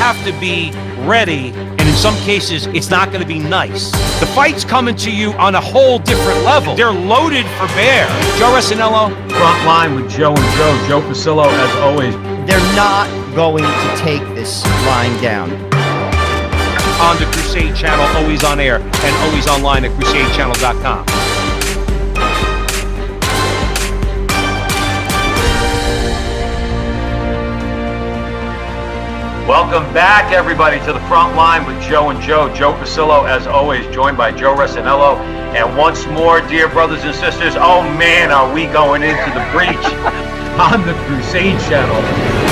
have to be ready, and in some cases, it's not going to be nice. The fight's coming to you on a whole different level. They're loaded for bear. Joe Resinello. Frontline with Joe and Joe. Joe Pasillo, as always. They're not going to take this lying down. On the Crusade Channel, always on air, and always online at crusadechannel.com. Welcome back, everybody, to the front line with Joe and Joe. Joe Pasillo, as always, joined by Joe Resinello. And once more, dear brothers and sisters, oh man, are we going into the breach on the Crusade Channel.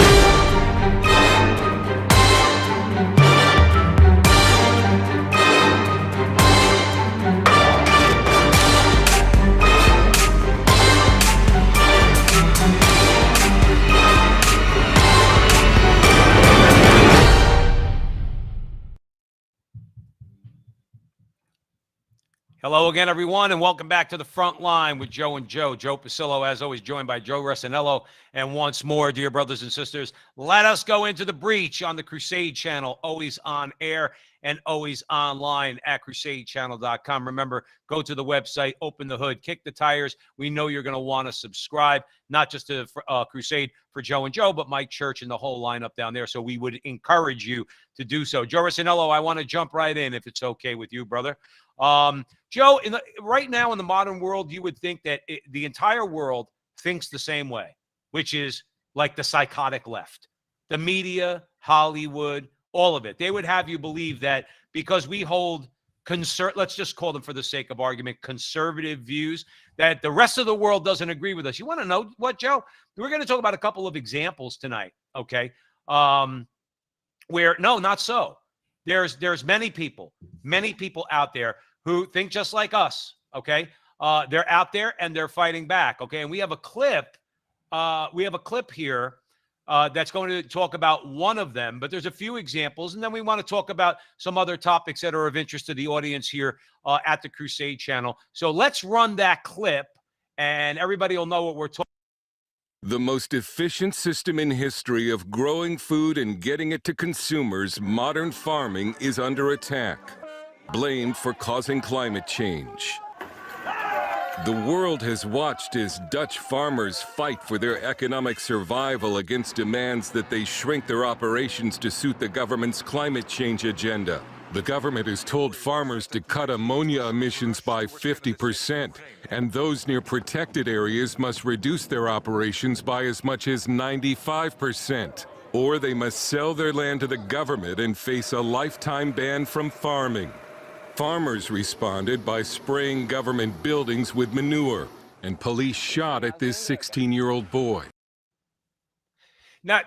Hello again, everyone, and welcome back to the front line with Joe and Joe. Joe Pasillo, as always, joined by Joe Resinello. And once more, dear brothers and sisters, let us go into the breach on the Crusade Channel, always on air and always online at crusadechannel.com. Remember, go to the website, open the hood, kick the tires. We know you're going to want to subscribe, not just to Crusade for Joe and Joe, but Mike Church and the whole lineup down there. So we would encourage you to do so. Joe Resinello, I want to jump right in if it's okay with you, brother. Joe, right now in the modern world, you would think that the entire world thinks the same way, which is like the psychotic left. The media, Hollywood, all of it. They would have you believe that because we hold, let's just call them for the sake of argument, conservative views, that the rest of the world doesn't agree with us. You want to know what, Joe? We're going to talk about a couple of examples tonight, okay? Where, no, not so. There's many people out there who think just like us, okay? They're out there and they're fighting back, okay? And we have a clip here that's going to talk about one of them, but there's a few examples, and then we want to talk about some other topics that are of interest to the audience here at the Crusade Channel. So let's run that clip, and everybody will know what we're talking about. The most efficient system in history of growing food and getting it to consumers, modern farming, is under attack, blamed for causing climate change. The world has watched as Dutch farmers fight for their economic survival against demands that they shrink their operations to suit the government's climate change agenda. The government has told farmers to cut ammonia emissions by 50%, and those near protected areas must reduce their operations by as much as 95%. Or they must sell their land to the government and face a lifetime ban from farming. Farmers responded by spraying government buildings with manure, and police shot at this 16-year-old boy. Now,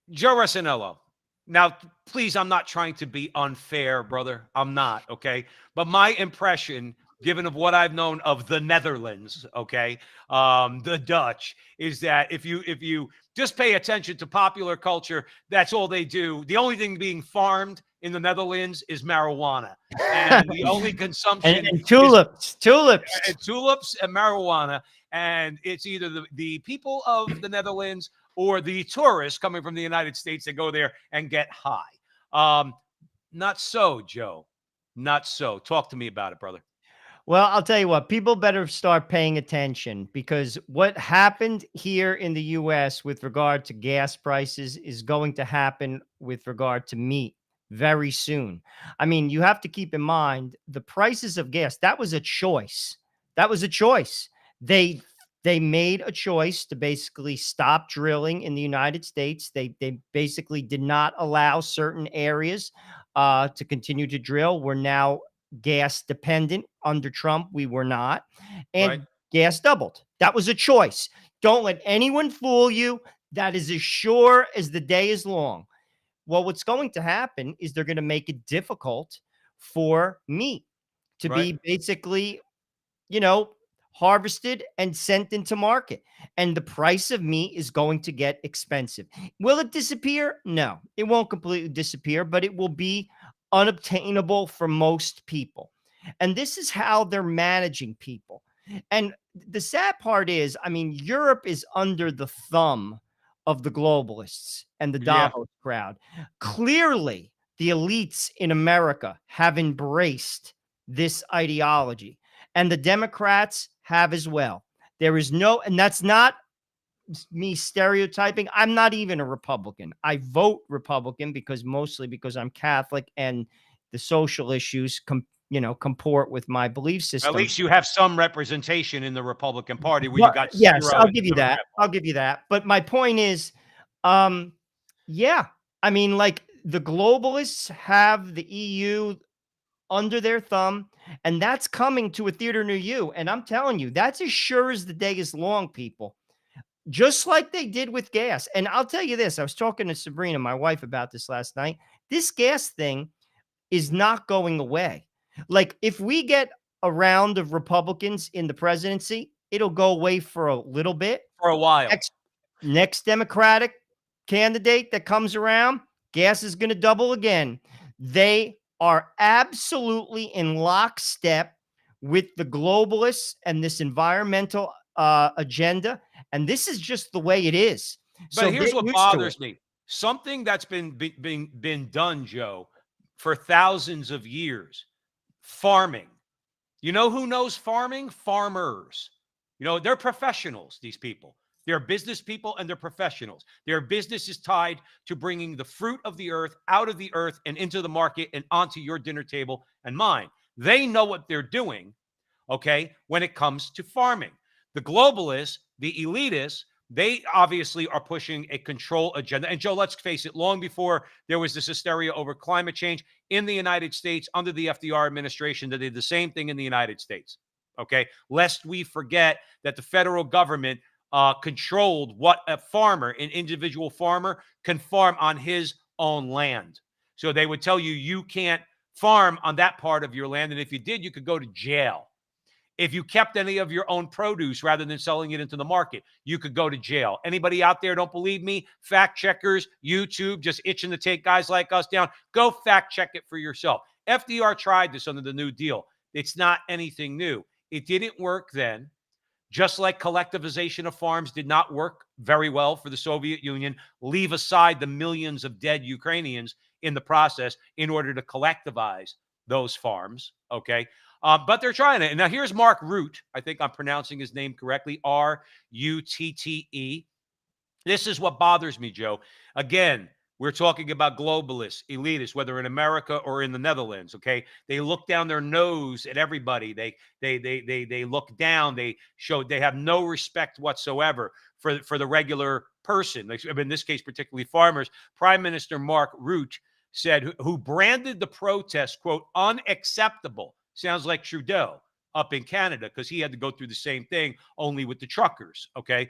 Joe Resinello, now, please, I'm not trying to be unfair, brother. I'm not, okay? But my impression, given of what I've known of the Netherlands, okay, the Dutch, is that if you just pay attention to popular culture, that's all they do. The only thing being farmed in the Netherlands is marijuana, and the only consumption and tulips, and tulips and marijuana, and it's either the people of the Netherlands or the tourists coming from the United States that go there and get high. Not so, Joe. Not so. Talk to me about it, brother. Well, I'll tell you what, people better start paying attention, because what happened here in the U.S. with regard to gas prices is going to happen with regard to meat very soon. I mean, you have to keep in mind the prices of gas. That was a choice. That was a choice. They made a choice to basically stop drilling in the United States. They basically did not allow certain areas to continue to drill. We're now gas dependent. Under Trump, we were not. And Right. Gas doubled. That was a choice. Don't let anyone fool you. That is as sure as the day is long. Well, what's going to happen is they're going to make it difficult for meat to be basically, harvested and sent into market. And the price of meat is going to get expensive. Will it disappear? No, it won't completely disappear, but it will be unobtainable for most people. And this is how they're managing people. And the sad part is, I mean, Europe is under the thumb of the globalists and the Yeah. Davos crowd. Clearly, the elites in America have embraced this ideology, and the Democrats have as well. There is no, and that's not me stereotyping. I'm not even a Republican. I vote Republican because mostly because I'm Catholic and the social issues comport with my belief At system. least you have some representation in the Republican Party where you But got yes, 0 I'll in the give you that. Democrat I'll Party. give you that. But my point is, um, yeah, I mean, like the globalists have the EU under their thumb, and that's coming to a theater near you. And I'm telling you, that's as sure as the day is long, people. Just like they did with gas. And I'll tell you this, I was talking to Sabrina, my wife, about this last night. This gas thing is not going away. Like, if we get a round of Republicans in the presidency, it'll go away for a little bit. For a while. Next Democratic candidate that comes around, gas is going to double again. They are absolutely in lockstep with the globalists and this environmental agenda. And this is just the way it is. So But here's get what used to it. bothers me. Something that's been done, Joe, for thousands of years. Farming. You know who knows farming? Farmers. You know, they're professionals, these people. They're business people and they're professionals. Their business is tied to bringing the fruit of the earth out of the earth and into the market and onto your dinner table and mine. They know what they're doing, okay, when it comes to farming. The globalists, the elitists, they obviously are pushing a control agenda. And Joe, let's face it, long before there was this hysteria over climate change in the United States under the FDR administration, they did the same thing in the United States. Okay. Lest we forget that the federal government controlled what a farmer, an individual farmer, can farm on his own land. So they would tell you, you can't farm on that part of your land. And if you did, you could go to jail. If you kept any of your own produce rather than selling it into the market, you could go to jail. Anybody out there don't believe me? Fact checkers, YouTube, just itching to take guys like us down. Go fact check it for yourself. FDR tried this under the New Deal. It's not anything new. It didn't work then. Just like collectivization of farms did not work very well for the Soviet Union, leave aside the millions of dead Ukrainians in the process in order to collectivize those farms, okay? But they're trying it. And now here's Mark Rutte. I think I'm pronouncing his name correctly, Rutte. This is what bothers me, Joe. Again, we're talking about globalists, elitists, whether in America or in the Netherlands. Okay, they look down their nose at everybody. They look down. They have no respect whatsoever for the regular person. In this case, particularly farmers. Prime Minister Mark Rutte said, who branded the protest, quote, unacceptable. Sounds like Trudeau up in Canada because he had to go through the same thing, only with the truckers. Okay.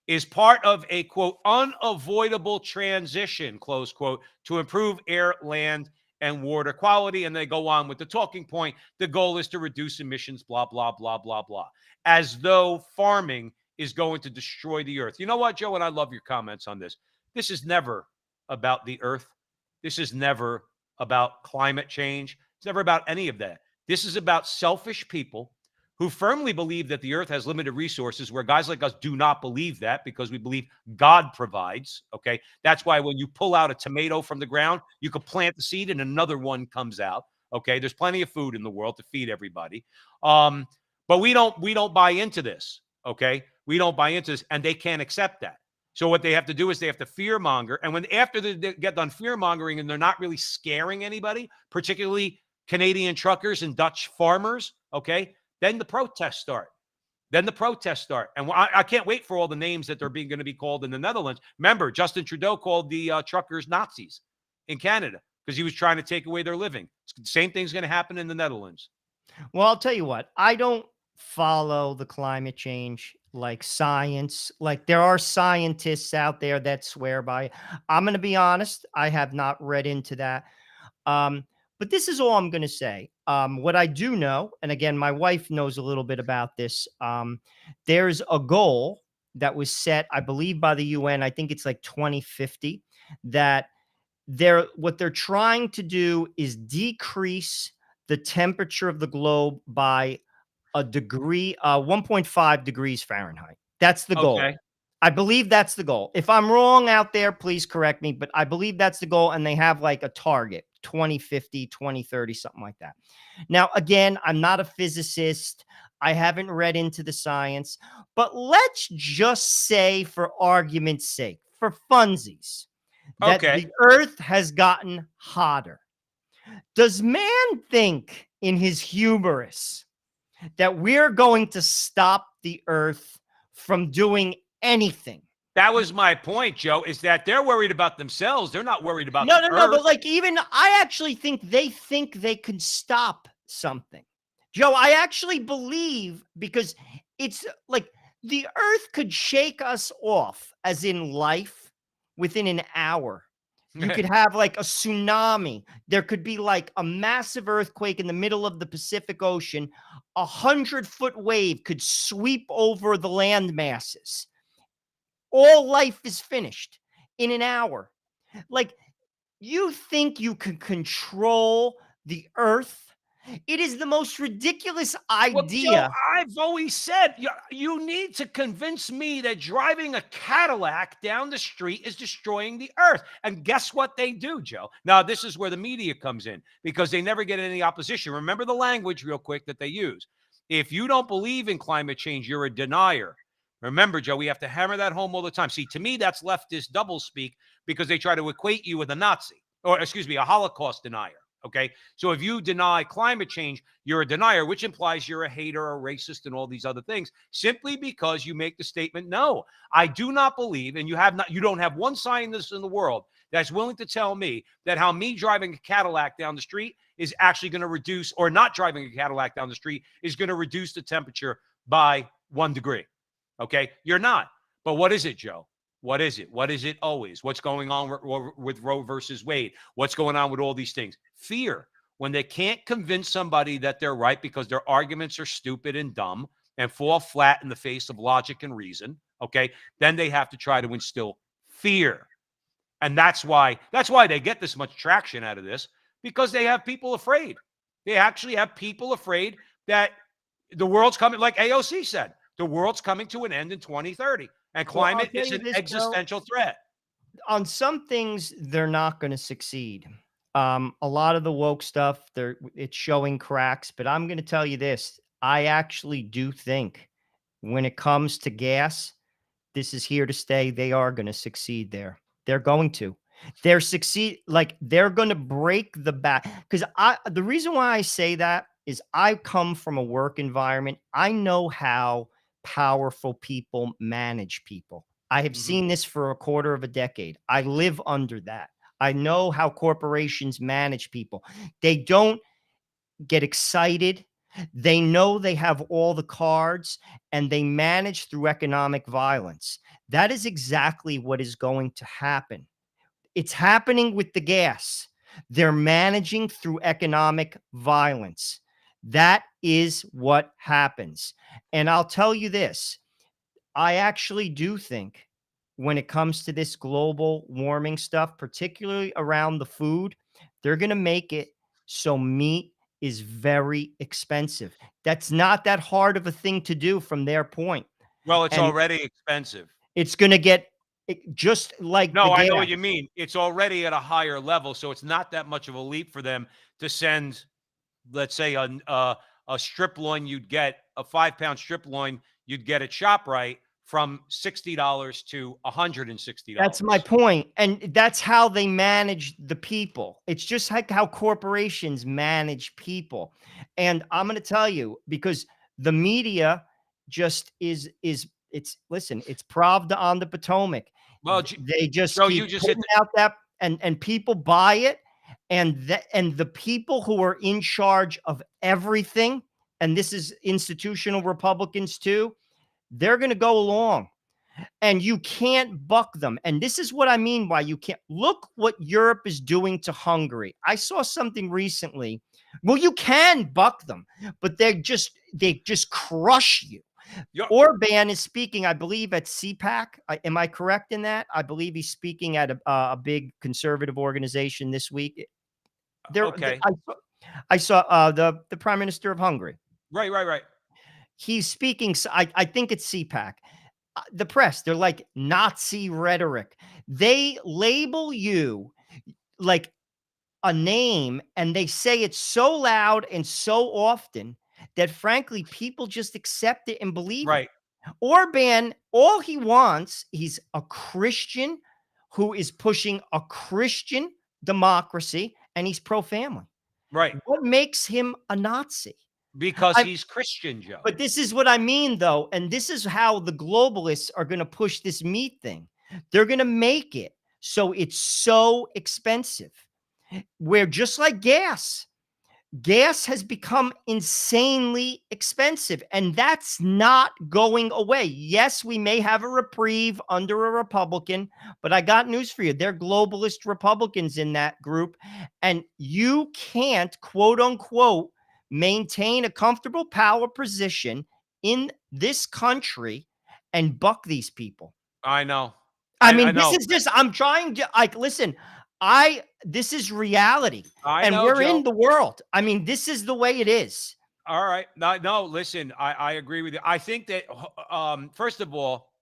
Is part of a, quote, unavoidable transition, close quote, to improve air, land, and water quality. And they go on with the talking point. The goal is to reduce emissions, blah, blah, blah, blah, blah. As though farming is going to destroy the earth. You know what, Joe? And I love your comments on this. This is never about the earth. This is never about climate change. It's never about any of that. This is about selfish people who firmly believe that the earth has limited resources, where guys like us do not believe that because we believe God provides. Okay. That's why when you pull out a tomato from the ground, you could plant the seed and another one comes out. Okay. There's plenty of food in the world to feed everybody. But we don't buy into this. Okay. We don't buy into this, and they can't accept that. So what they have to do is they have to fear monger. And after they get done fear mongering and they're not really scaring anybody, particularly Canadian truckers and Dutch farmers, okay, then the protests start. And I can't wait for all the names that they're going to be called in the Netherlands. Remember, Justin Trudeau called the truckers Nazis in Canada because he was trying to take away their living. The same thing's going to happen in the Netherlands. Well, I'll tell you what, I don't follow the climate change like science. Like, there are scientists out there that swear by it. I'm going to be honest, I have not read into that. But this is all I'm going to say. What I do know, and again, my wife knows a little bit about this. There's a goal that was set, I believe, by the UN. I think it's like 2050, that what they're trying to do is decrease the temperature of the globe by a degree, 1.5 degrees Fahrenheit. That's the goal. Okay. I believe that's the goal. If I'm wrong out there, please correct me, but I believe that's the goal. And they have like a target 2050, 2030, something like that. Now, again, I'm not a physicist. I haven't read into the science, but let's just say, for argument's sake, for funsies, that Okay. the earth has gotten hotter. Does man think in his hubris that we're going to stop the earth from doing anything? That was my point, Joe, is that they're worried about themselves. They're not worried about No, the no, no. earth. But like, even I actually think they can stop something. Joe, I actually believe, because it's like the earth could shake us off, as in life, within an hour. You could have like a tsunami. There could be like a massive earthquake in the middle of the Pacific Ocean. 100-foot wave could sweep over the land masses. All life is finished in an hour. Like, you think you can control the earth? It is the most ridiculous Well, Joe, idea. I've always said you need to convince me that driving a Cadillac down the street is destroying the earth. And guess what they do, Joe? Now, this is where the media comes in, because they never get any opposition. Remember the language, real quick, that they use. If you don't believe in climate change, you're a denier. Remember, Joe, we have to hammer that home all the time. See, to me, that's leftist doublespeak, because they try to equate you with a Nazi, or excuse me, a Holocaust denier. Okay. So if you deny climate change, you're a denier, which implies you're a hater, a racist, and all these other things, simply because you make the statement, no, I do not believe, and you don't have one scientist in the world that's willing to tell me that how me driving a Cadillac down the street is actually going to reduce, or not driving a Cadillac down the street is going to reduce the temperature by 1 degree. Okay. You're not. But what is it, Joe? What is it? What is it always? What's going on with Roe versus Wade? What's going on with all these things? Fear. When they can't convince somebody that they're right because their arguments are stupid and dumb and fall flat in the face of logic and reason, okay, then they have to try to instill fear. And that's why they get this much traction out of this, because they have people afraid. They actually have people afraid that the world's coming, like AOC said, the world's coming to an end in 2030. And Well, I'll climate tell is you an this, Joe. existential threat. On some things, they're not going to succeed. A lot of the woke stuff, it's showing cracks. But I'm going to tell you this: I actually do think, when it comes to gas, this is here to stay. They are going to succeed there. They're going to. They're going to break the back. Because the reason why I say that is I come from a work environment. I know how powerful people manage people. I have seen this for a quarter of a decade. I live under that. I know how corporations manage people. They don't get excited. They know they have all the cards, and they manage through economic violence. That is exactly what is going to happen. It's happening with the gas. They're managing through economic violence. That is what happens. And I'll tell you this: I actually do think, when it comes to this global warming stuff, particularly around the food, they're going to make it so meat is very expensive. That's not that hard of a thing to do from their point. Well, it's And already expensive. it's going to get just like the No, I know gas. what you mean. It's already at a higher level, so it's not that much of a leap for them to send, let's say, a strip loin you'd get, a 5-pound strip loin you'd get at ShopRite, from $60 to $160. That's my point. And that's how they manage the people. It's just like how corporations manage people. And I'm going to tell you, because the media just it's listen, it's Pravda on the Potomac. Well, They just Joe, keep you just hit putting out that, and people buy it. And the people who are in charge of everything, and this is institutional Republicans too, they're going to go along. And you can't buck them. And this is what I mean by you can't. Look what Europe is doing to Hungary. I saw something recently. Well, you can buck them, but they just crush you. Yeah. Orban is speaking, I believe, at CPAC. Am I correct in that? I believe he's speaking at a big conservative organization this week. Okay. I saw the Prime Minister of Hungary. Right. He's speaking. I think it's CPAC. the press. They're like Nazi rhetoric. They label you like a name, and they say it so loud and so often that frankly people just accept it and believe it. Right. Orban, all he wants, he's a Christian who is pushing a Christian democracy, and he's pro-family. Right. What makes him a Nazi? Because I, he's Christian, Joe. but this is what I mean, though, and this is how the globalists are going to push this meat thing. They're going to make it so it's so expensive, where just like gas has become insanely expensive, and that's not going away. Yes, we may have a reprieve under a Republican, but I got news for you. They're globalist Republicans in that group, and you can't, quote unquote, maintain a comfortable power position in this country and buck these people. I know. I I mean, this know. is just, I'm trying to, like, listen, this is reality, I and know, we're Joe. in the world. I mean, this is the way it is. All right. No, no, listen, I agree with you. I think that, first of all,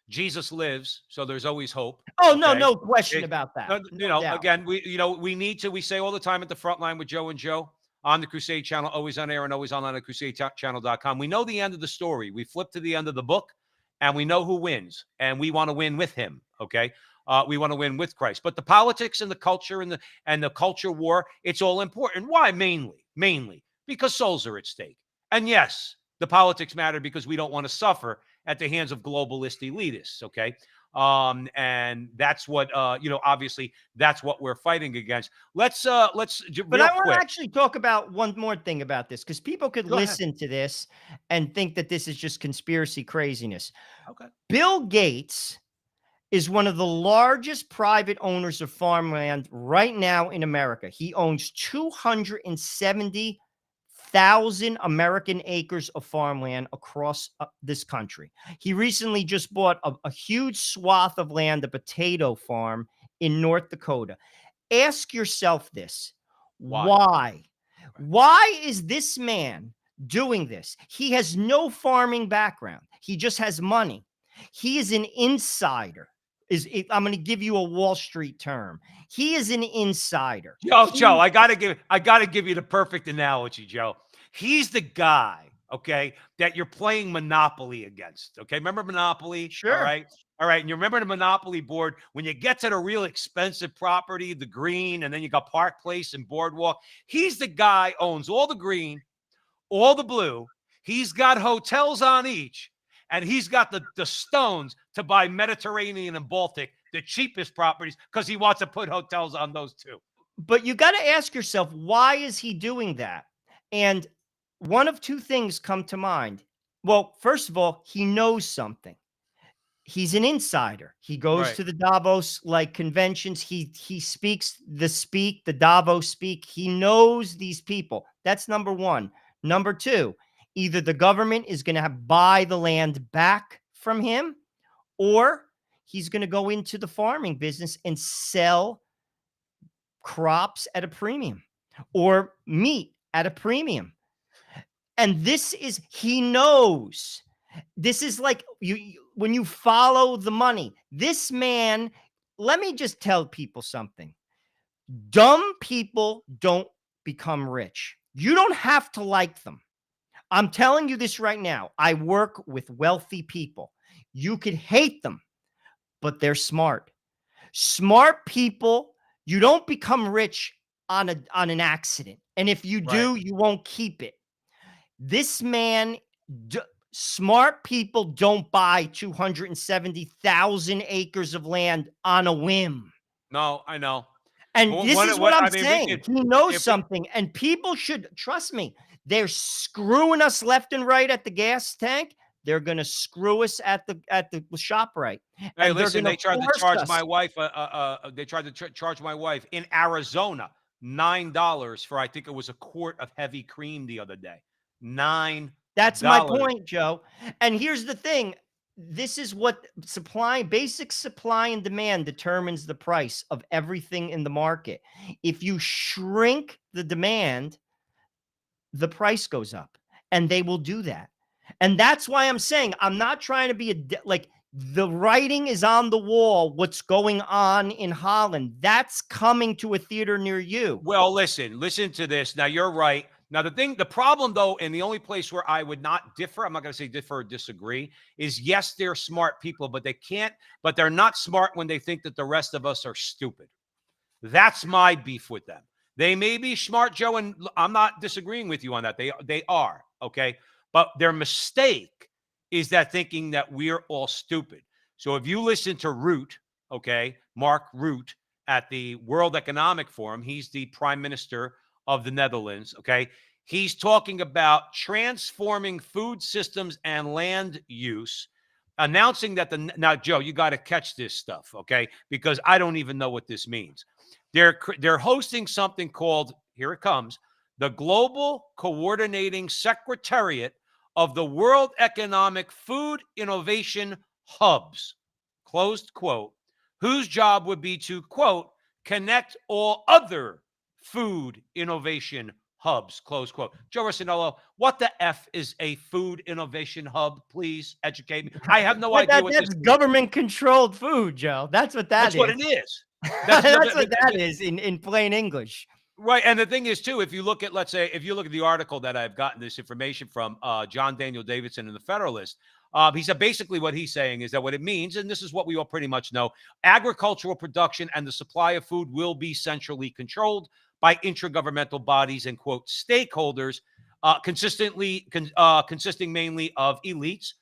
Jesus lives, so there's always hope. Oh, no, Okay. no question It, about that. you No know, doubt. again, we need to, we say all the time at the front line with Joe and Joe on the Crusade channel, always on air and always online at crusadechannel.com. We know the end of the story. We flip to the end of the book and we know who wins, and we want to win with him. Okay. We want to win with Christ, but the politics and the culture and the culture war, it's all important. Why? Mainly because souls are at stake. And yes, the politics matter because we don't want to suffer at the hands of globalist elitists. Okay. And that's what, obviously that's what we're fighting against. Let's But real I want to quick. actually talk about one more thing about this, because people could Go ahead. listen to this and think that this is just conspiracy craziness. Okay. Bill Gates is one of the largest private owners of farmland right now in America. He owns 270,000 American acres of farmland across this country. He recently just bought a huge swath of land, a potato farm in North Dakota. Ask yourself this. Why? Why is this man doing this? He has no farming background. He just has money. He is an insider. I'm going to give you a Wall Street term. He is an insider. Joe, I gotta give you the perfect analogy, Joe. He's the guy, okay, that you're playing Monopoly against. Okay, remember Monopoly? Sure. All right. And you remember the Monopoly board when you get to the real expensive property, the green, and then you got Park Place and Boardwalk. He's the guy owns all the green, all the blue. He's got hotels on each. And he's got the stones to buy Mediterranean and Baltic, the cheapest properties, because he wants to put hotels on those too. But you got to ask yourself, why is he doing that? And one of two things come to mind. Well, first of all, he knows something. He's an insider. He goes to the Davos conventions. He speaks the Davos speak. He knows these people. That's number one. Number two, either the government is going to buy the land back from him, or he's going to go into the farming business and sell crops at a premium or meat at a premium. And he knows. This is like when you follow the money. This man, let me just tell people something. Dumb people don't become rich. You don't have to like them. I'm telling you this right now. I work with wealthy people. You could hate them, but they're smart. Smart people, you don't become rich on an accident. And if you do, you won't keep it. This man, smart people don't buy 270,000 acres of land on a whim. No, I know. And this is what I'm saying. He knows something, and people should trust me. They're screwing us left and right at the gas tank. They're going to screw us at the ShopRite. Hey, listen, they tried to charge my wife. They tried to charge my wife in Arizona $9 for, I think it was a quart of heavy cream the other day. $9. That's my point, Joe. And here's the thing. This is what basic supply and demand determines the price of everything in the market. If you shrink the demand, the price goes up, and they will do that. And that's why I'm saying I'm not trying to be like the writing is on the wall. What's going on in Holland? That's coming to a theater near you. Well, listen to this. Now, you're right. Now, the problem, though, and the only place where I would not differ, I'm not going to say differ or disagree, is yes, they're smart people, but they're not smart when they think that the rest of us are stupid. That's my beef with them. They may be smart, Joe, and I'm not disagreeing with you on that. They are, okay? But their mistake is that thinking that we're all stupid. So if you listen to Rutte, okay, Mark Rutte at the World Economic Forum, he's the prime minister of the Netherlands, okay? He's talking about transforming food systems and land use, announcing that now, Joe, you got to catch this stuff, okay? Because I don't even know what this means. They're hosting something called, here it comes, the Global Coordinating Secretariat of the World Economic Food Innovation Hubs, closed quote, whose job would be to, quote, connect all other food innovation hubs, close quote. Joe Rossinello, what the F is a food innovation hub? Please educate me. I have no idea what that's this is. Government-controlled food, Joe. That's what that That's is. what it is. That's what that is in plain English. Right. And the thing is, too, if you look at, let's say, if you look at the article that I've gotten this information from, John Daniel Davidson in the Federalist, he said basically what he's saying is that what it means, and this is what we all pretty much know, agricultural production and the supply of food will be centrally controlled by intergovernmental bodies and, quote, stakeholders, consisting mainly of elites,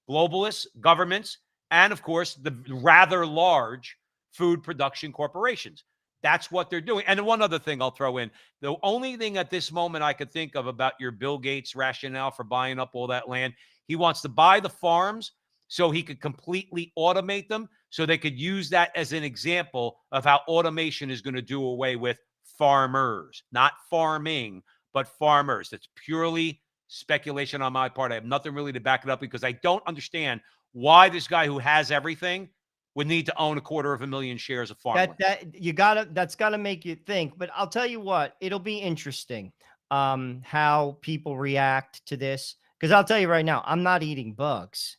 globalists, governments, and, of course, the rather large food production corporations. That's what they're doing. And one other thing I'll throw in. The only thing at this moment I could think of about your Bill Gates rationale for buying up all that land, he wants to buy the farms so he could completely automate them, so they could use that as an example of how automation is going to do away with farmers, not farming, but farmers. That's purely speculation on my part. I have nothing really to back it up because I don't understand why this guy who has everything would need to own 250,000 shares of farmland. That's gotta make you think. But I'll tell you what, it'll be interesting how people react to this. Because I'll tell you right now, I'm not eating bugs.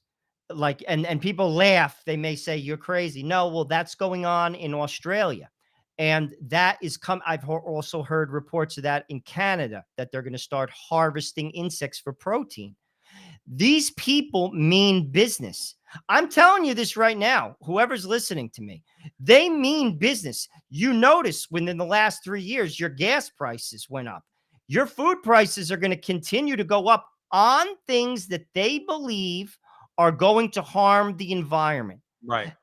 Like, and people laugh. They may say you're crazy. No, well, that's going on in Australia. And that is I've also heard reports of that in Canada, that they're going to start harvesting insects for protein. These people mean business. I'm telling you this right now, whoever's listening to me, they mean business. You notice within the last 3 years, your gas prices went up. Your food prices are going to continue to go up on things that they believe are going to harm the environment. Right.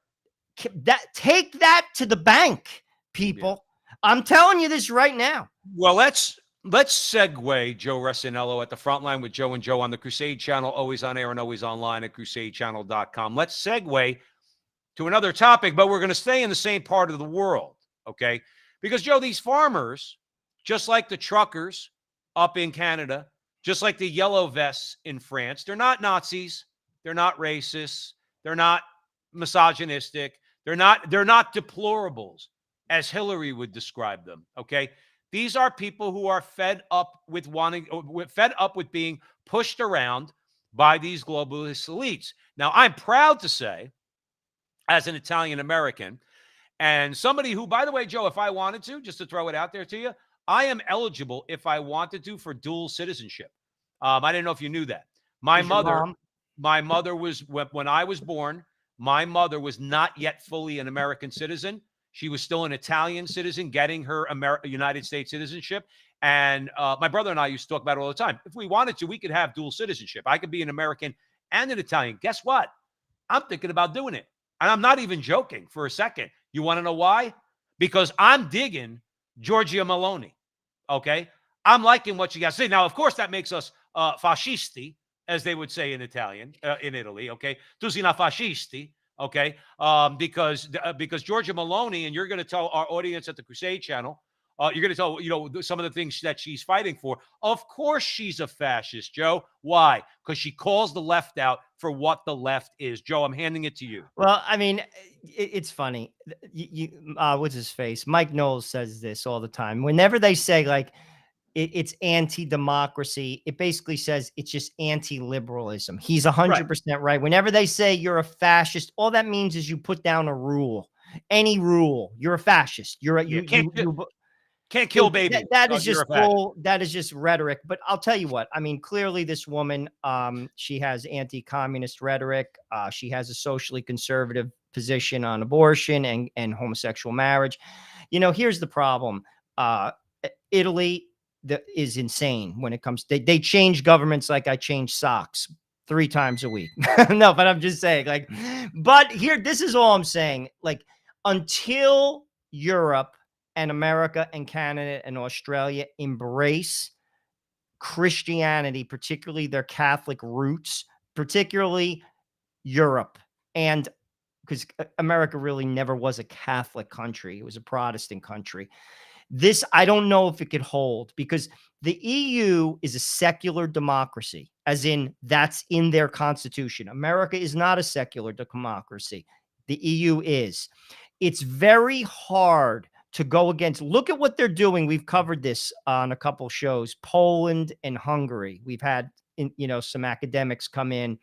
Take that to the bank, people. Yeah. I'm telling you this right now. Well, let's segue Joe Rossinello at the Frontline with Joe and Joe on the Crusade channel, always on air and always online at crusadechannel.com. Let's segue to another topic, but we're going to stay in the same part of the world, okay? Because, Joe, these farmers, just like the truckers up in Canada, just like the yellow vests in France, they're not Nazis, they're not racists, they're not misogynistic, they're not deplorables, as Hillary would describe them, okay? These are people who are fed up with being pushed around by these globalist elites. Now, I'm proud to say, as an Italian American, and somebody who, by the way, Joe, if I wanted to, just to throw it out there to you, I am eligible, if I wanted to, for dual citizenship. I didn't know if you knew that. My mother was, when I was born, my mother was not yet fully an American citizen. She was still an Italian citizen getting her United States citizenship. And my brother and I used to talk about it all the time. If we wanted to, we could have dual citizenship. I could be an American and an Italian. Guess what? I'm thinking about doing it. And I'm not even joking for a second. You want to know why? Because I'm digging Giorgia Meloni. Okay? I'm liking what she got to say. Now, of course, that makes us fascisti, as they would say in Italian, in Italy. Okay? Tu sei una fascisti. Okay, because Giorgia Meloni, and you're going to tell our audience at the Crusade channel, you're going to tell, some of the things that she's fighting for. Of course she's a fascist, Joe. Why? Because she calls the left out for what the left is. Joe, I'm handing it to you. Well, I mean, it's funny. What's his face? Mike Knowles says this all the time. Whenever they say, like, it's anti-democracy. It basically says it's just anti-liberalism. He's Right. 100% right. Whenever they say you're a fascist, all that means is you put down a rule, any rule. You're a fascist. You're a, You you can't kill Dude, babies. that is You're just a fascist. that is just rhetoric. But I'll tell you what, I mean, clearly this woman, she has anti-communist rhetoric. She has a socially conservative position on abortion and homosexual marriage. You know, here's the problem. Italy is insane when it comes, they change governments like I change socks 3 times a week. No, but I'm just saying, like, but here, this is all I'm saying. Like, until Europe and America and Canada and Australia embrace Christianity, particularly their Catholic roots, particularly Europe, and because America really never was a Catholic country, it was a Protestant country. This, I don't know if it could hold, because the EU is a secular democracy, as in that's in their constitution. America is not a secular democracy. The EU is. It's very hard to go against. Look at what they're doing. We've covered this on a couple shows. Poland and Hungary. We've had, some academics come in.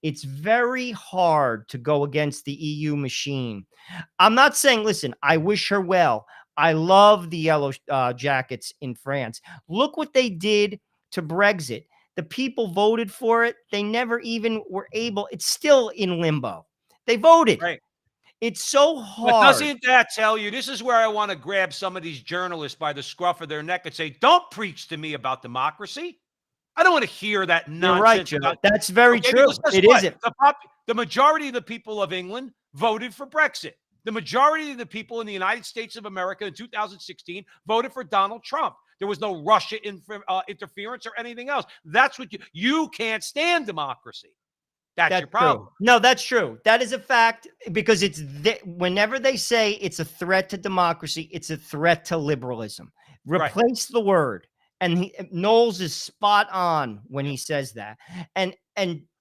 It's very hard to go against the EU machine. I'm not saying, listen, I wish her well. I love the yellow jackets in France. Look what they did to Brexit. The people voted for it. They never even were able. It's still in limbo. They voted. Right. It's so But hard. doesn't that tell you, this is where I want to grab some of these journalists by the scruff of their neck and say, don't preach to me about democracy. I don't want to hear that nonsense. You're right, Joe. That's very true. It isn't. The majority of the people of England voted for Brexit. The majority of the people in the United States of America in 2016 voted for Donald Trump. There was no Russia interference or anything else. That's what you can't stand democracy. That's your problem. True. No, that's true. That is a fact, because it's whenever they say it's a threat to democracy, it's a threat to liberalism. Replace the word. And Knowles is spot on when he says that. And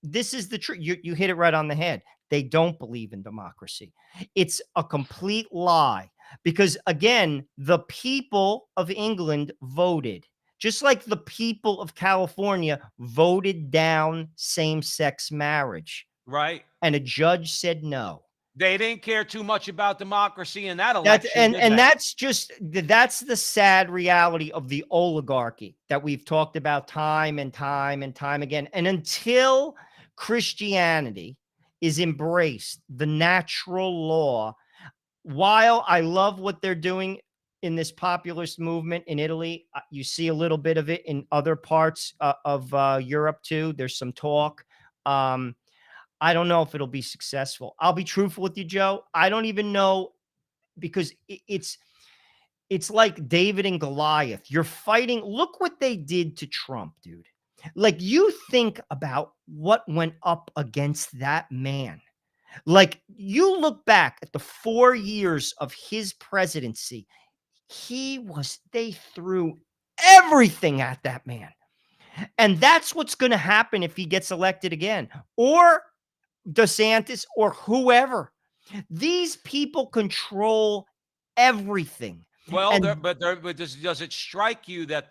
this is the truth. You hit it right on the head. They don't believe in democracy. It's a complete lie, because, again, the people of England voted, just like the people of California voted down same-sex marriage. Right. And a judge said no. They didn't care too much about democracy in that election. That's the sad reality of the oligarchy that we've talked about time and time and time again. And until Christianity is embraced, the natural law, while I love what they're doing in this populist movement in Italy, you see a little bit of it in other parts of Europe too. There's some talk. I don't know if it'll be successful. I'll be truthful with you, Joe. I don't even know, because it's like David and Goliath. You're fighting. Look what they did to Trump, dude. Like, you think about what went up against that man. Like, you look back at the 4 years of his presidency, they threw everything at that man. And that's what's going to happen if he gets elected again, or DeSantis, or whoever. These people control everything. Well, but does it strike you that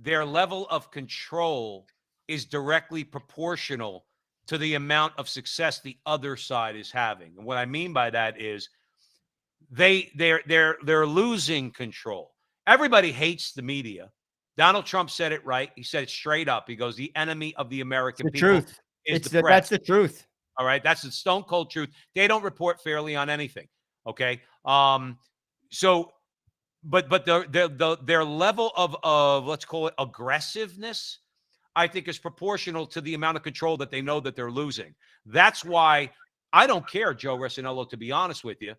their level of control is directly proportional to the amount of success the other side is having? And what I mean by that is they're losing control. Everybody hates the media. Donald Trump said it right. He said it straight up. He goes, the enemy of the American people truth. is the press. That's the truth. All right. That's the stone cold truth. They don't report fairly on anything. Okay. But their level of let's call it aggressiveness, I think, is proportional to the amount of control that they know that they're losing. That's why I don't care, Joe Resinello, to be honest with you,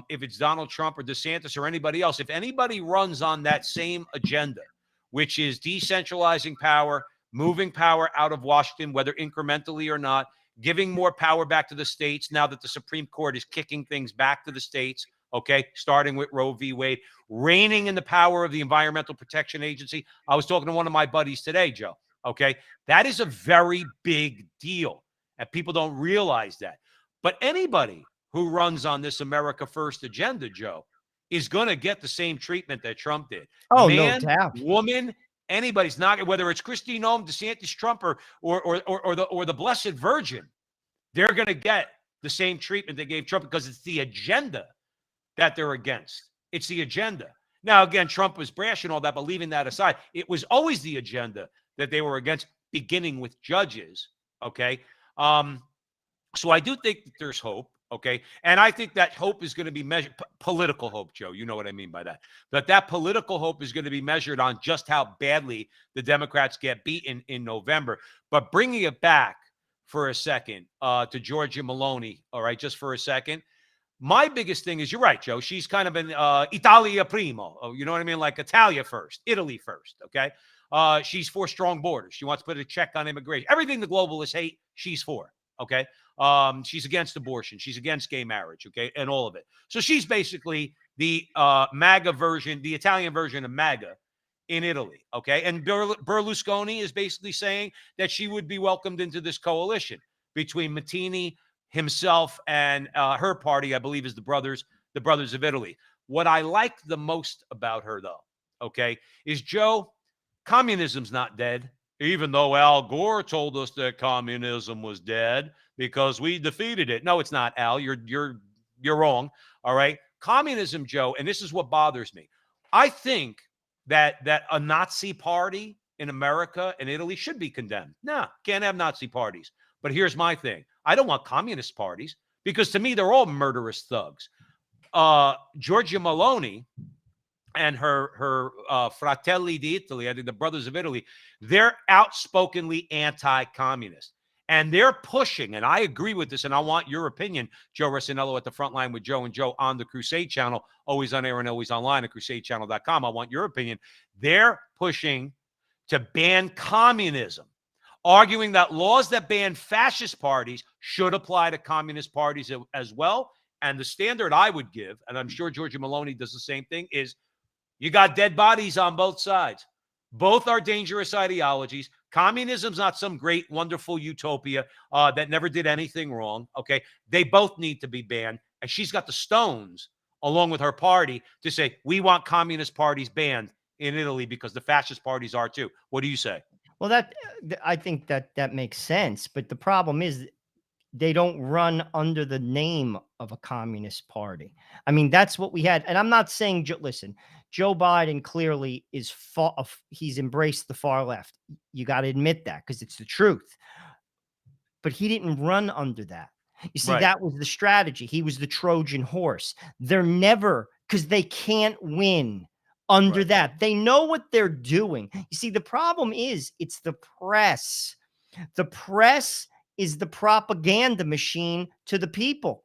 if it's Donald Trump or DeSantis or anybody else. If anybody runs on that same agenda, which is decentralizing power, moving power out of Washington, whether incrementally or not, giving more power back to the states now that the Supreme Court is kicking things back to the states, okay, starting with Roe v. Wade, reigning in the power of the Environmental Protection Agency. I was talking to one of my buddies today, Joe, okay? That is a very big deal, and people don't realize that. But anybody who runs on this America First agenda, Joe, is going to get the same treatment that Trump did. Oh, Man, no doubt. woman, anybody's not, whether it's Kristi Noem, DeSantis, Trump, or the Blessed Virgin, they're going to get the same treatment they gave Trump because it's the agenda that they're against. It's the agenda. Now, again, Trump was brash and all that, but leaving that aside, it was always the agenda that they were against, beginning with judges. Okay. So I do think that there's hope. Okay. And I think that hope is going to be measured, political hope, Joe. You know what I mean by that. But that political hope is going to be measured on just how badly the Democrats get beaten in November. But bringing it back for a second to Giorgia Meloni, all right, just for a second. My biggest thing is, you're right, Joe. She's kind of an Italia primo. You know what I mean? Like Italia first, Italy first, okay? She's for strong borders. She wants to put a check on immigration. Everything the globalists hate, she's for, okay? She's against abortion. She's against gay marriage, okay? And all of it. So she's basically the MAGA version, the Italian version of MAGA in Italy, okay? And Berlusconi is basically saying that she would be welcomed into this coalition between Mattini, himself, and her party, I believe, is the Brothers of Italy. What I like the most about her, though, okay, is, Joe, communism's not dead, even though Al Gore told us that communism was dead because we defeated it. No, it's not, Al. You're wrong. All right. Communism, Joe, and this is what bothers me. I think that a Nazi party in America and Italy should be condemned. No, can't have Nazi parties. But here's my thing. I don't want communist parties because to me, they're all murderous thugs. Giorgia Meloni and her Fratelli d'Italia, I think the Brothers of Italy, they're outspokenly anti-communist. And they're pushing, and I agree with this, and I want your opinion, Joe Rossinello at the Frontline with Joe and Joe on the Crusade channel, always on air and always online at crusadechannel.com. I want your opinion. They're pushing to ban communism, arguing that laws that ban fascist parties should apply to communist parties as well. And the standard I would give, and I'm sure Giorgia Meloni does the same thing, is you got dead bodies on both sides. Both are dangerous ideologies. Communism's not some great, wonderful utopia that never did anything wrong, okay? They both need to be banned. And she's got the stones, along with her party, to say, we want communist parties banned in Italy because the fascist parties are too. What do you say? Well, I think that makes sense. But the problem is they don't run under the name of a communist party. I mean, that's what we had. And I'm not saying, listen, Joe Biden clearly is he's embraced the far left. You got to admit that because it's the truth. But he didn't run under that. You see, Right. That was the strategy. He was the Trojan horse. They're never, because they can't win under Right. that. They know what they're doing. You see, the problem is it's the press. The press is the propaganda machine to the people.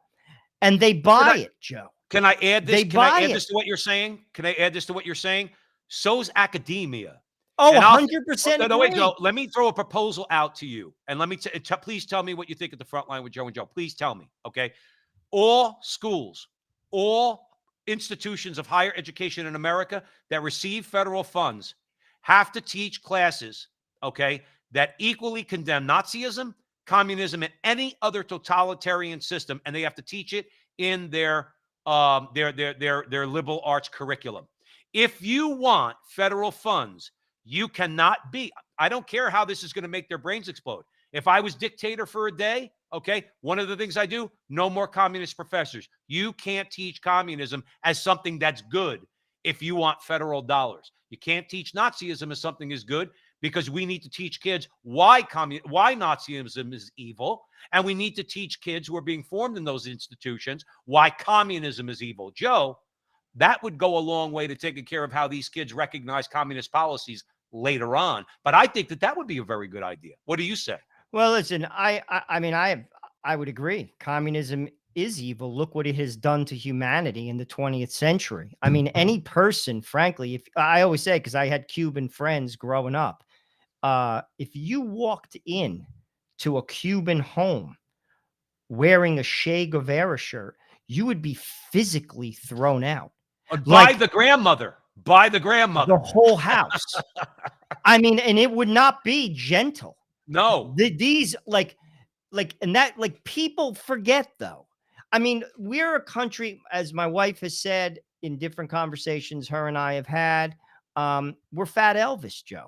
And they buy it, Joe. Can I add this? They Can I buy add it. this to what you're saying? Can I add this to what you're saying? So's academia. Oh, And I'll- 100%. No, wait, agree. Joe. Let me throw a proposal out to you, and let me please tell me what you think at the Frontline with Joe and Joe. Please tell me, okay? All schools, all institutions of higher education in America that receive federal funds have to teach classes, okay, that equally condemn Nazism, communism, and any other totalitarian system, and they have to teach it in their liberal arts curriculum. If you want federal funds, you cannot be. I don't care how this is going to make their brains explode. If I was dictator for a day, okay, one of the things I do, no more communist professors. You can't teach communism as something that's good if you want federal dollars. You can't teach Nazism as something is good because we need to teach kids why Nazism is evil, and we need to teach kids who are being formed in those institutions why communism is evil. Joe, that would go a long way to taking care of how these kids recognize communist policies later on. But I think that would be a very good idea. What do you say? Well, listen, I mean, I would agree. Communism is evil. Look what it has done to humanity in the 20th century. I mean, any person, frankly, if I always say, because I had Cuban friends growing up, if you walked in to a Cuban home wearing a Che Guevara shirt, you would be physically thrown out. By the grandmother. By the grandmother. The whole house. I mean, and it would not be gentle. No. These and that, like, people forget, though. I mean, we're a country, as my wife has said, in different conversations her and I have had, we're Fat Elvis, Joe.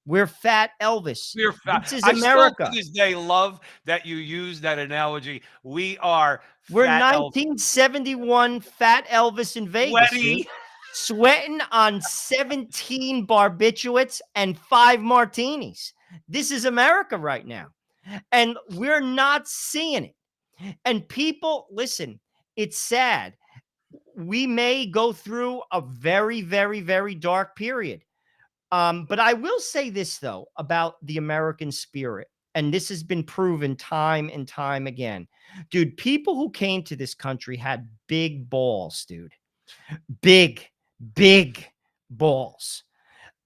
We're Fat Elvis. We're fat. This is I still to America. this day love that you use that analogy. We are We're fat Elvis. 1971 Fat Elvis in Vegas, dude. Sweaty. Sweating on 17 barbiturates and 5 martinis. This is America right now. And we're not seeing it. And people, listen, it's sad. We may go through a very, very, very dark period. But I will say this, though, about the American spirit. And this has been proven time and time again. Dude, people who came to this country had big balls, dude. Big, big balls.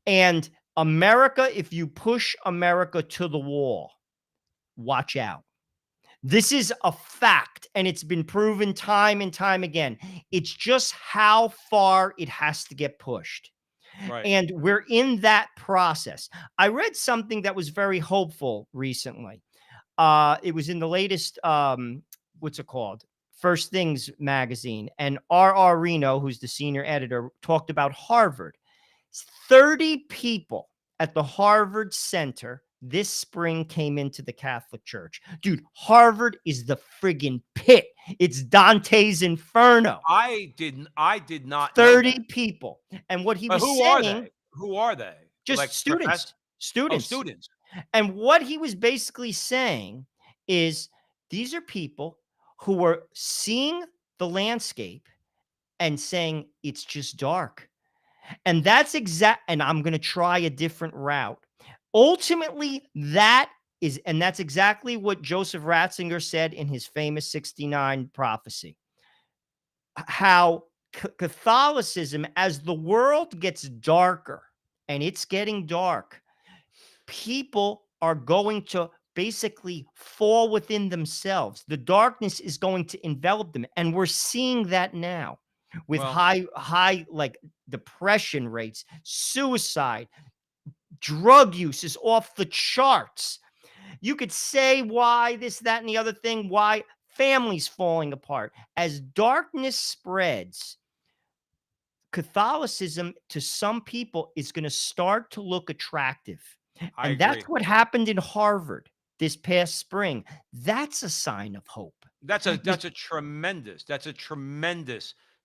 And America, if you push America to the wall, watch out. This is a fact, and it's been proven time and time again. It's just how far it has to get pushed. Right. And we're in that process. I read something that was very hopeful recently. It was in the latest, what's it called? First Things magazine. And R.R. Reno, who's the senior editor, talked about Harvard. 30 people at the Harvard Center this spring came into the Catholic Church. Dude, Harvard is the friggin' pit. It's Dante's Inferno. I did not know 30 that. people. And what he But was who are saying, they? Who are they? just Like students, professors? Oh, students. students. And what he was basically saying is these are people who are seeing the landscape and saying it's just dark. And that's and I'm going to try a different route. Ultimately, that's exactly what Joseph Ratzinger said in his famous 69 prophecy. How Catholicism, as the world gets darker, and it's getting dark, people are going to basically fall within themselves. The darkness is going to envelop them. And we're seeing that now with Well, high like depression rates, suicide, drug use is off the charts. You could say why this, that, and the other thing, why families falling apart. As darkness spreads, Catholicism to some people is going to start to look attractive. I And that's agree. what happened in Harvard this past spring. That's a sign of hope. That's a tremendous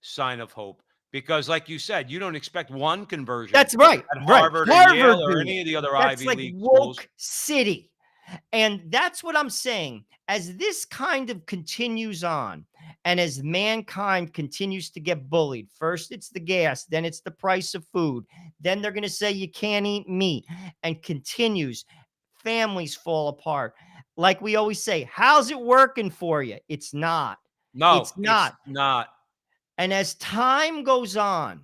sign of hope because, like you said, you don't expect one conversion. That's right. At Right. Harvard or Yale or dude. any of the other That's Ivy like League woke schools. city. And that's what I'm saying. As this kind of continues on, and as mankind continues to get bullied, first it's the gas, then it's the price of food, then they're going to say you can't eat meat, and continues, families fall apart. Like we always say, how's it working for you? It's not. No, It's not. It's not. And as time goes on,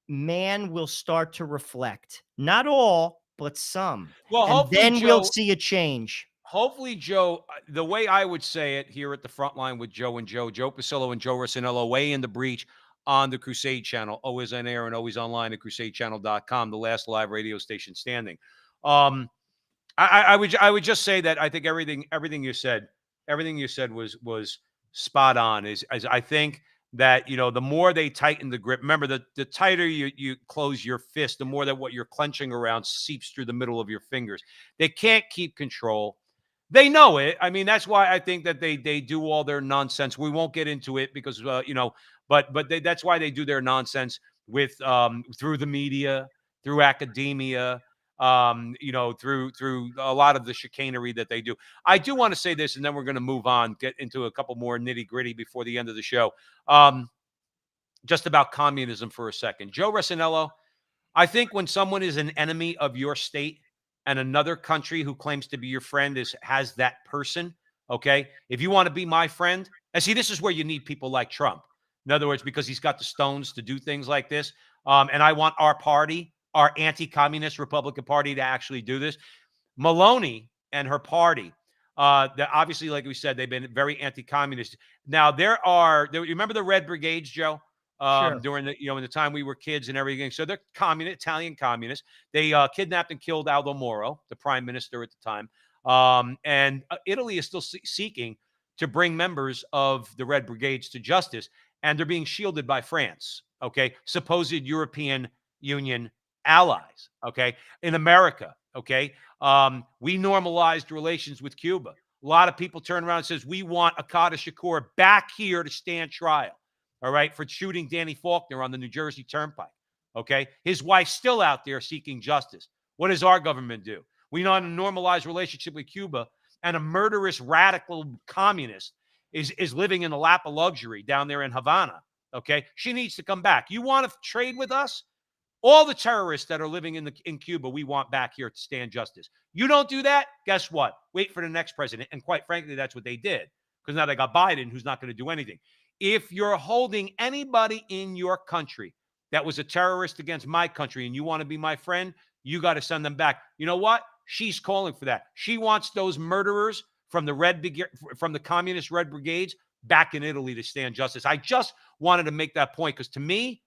man will start to reflect. Not all, but some. Well, And hopefully, then we'll Joe, see a change. hopefully, Joe, the way I would say it here at the front line with Joe and Joe Pasillo and Joe Rossinello, way in the breach on the Crusade channel, always on air and always online at crusadechannel.com, the last live radio station standing. I would just say that I think everything you said was spot on. Is I think that the more they tighten the grip. Remember, the tighter you close your fist, the more that what you're clenching around seeps through the middle of your fingers. They can't keep control. They know it. I mean, that's why I think that they do all their nonsense. We won't get into it because that's why they do their nonsense with through the media, through academia, through a lot of the chicanery that they do. I do want to say this, and then we're going to move on, get into a couple more nitty gritty before the end of the show. Just about communism for a second. Joe Rossinello, I think when someone is an enemy of your state and another country who claims to be your friend has that person, okay? If you want to be my friend, and see, this is where you need people like Trump. In other words, because he's got the stones to do things like this. And I want our party, our anti-communist Republican Party, to actually do this. Maloney and her party, that obviously, like we said, they've been very anti-communist. Now, you remember the Red Brigades, Joe? Sure. During the in the time we were kids and everything. So they're Italian communists. They kidnapped and killed Aldo Moro, the prime minister at the time. And Italy is still seeking to bring members of the Red Brigades to justice. and they're being shielded by France, okay? Supposed European Union allies, okay? In America, okay? We normalized relations with Cuba. A lot of people turn around and says, we want Akata Shakur back here to stand trial, all right, for shooting Danny Faulkner on the New Jersey Turnpike, okay? His wife's still out there seeking justice. What does our government do? We know how to normalize relationship with Cuba, and a murderous radical communist is living in the lap of luxury down there in Havana, okay? She needs to come back. You want to trade with us? All the terrorists that are living in Cuba, we want back here to stand justice. You don't do that, guess what? Wait for the next president. And quite frankly, that's what they did, because now they got Biden, who's not going to do anything. If you're holding anybody in your country that was a terrorist against my country and you want to be my friend, you got to send them back. You know what? She's calling for that. She wants those murderers from the communist Red Brigades back in Italy to stand justice. I just wanted to make that point, because to me,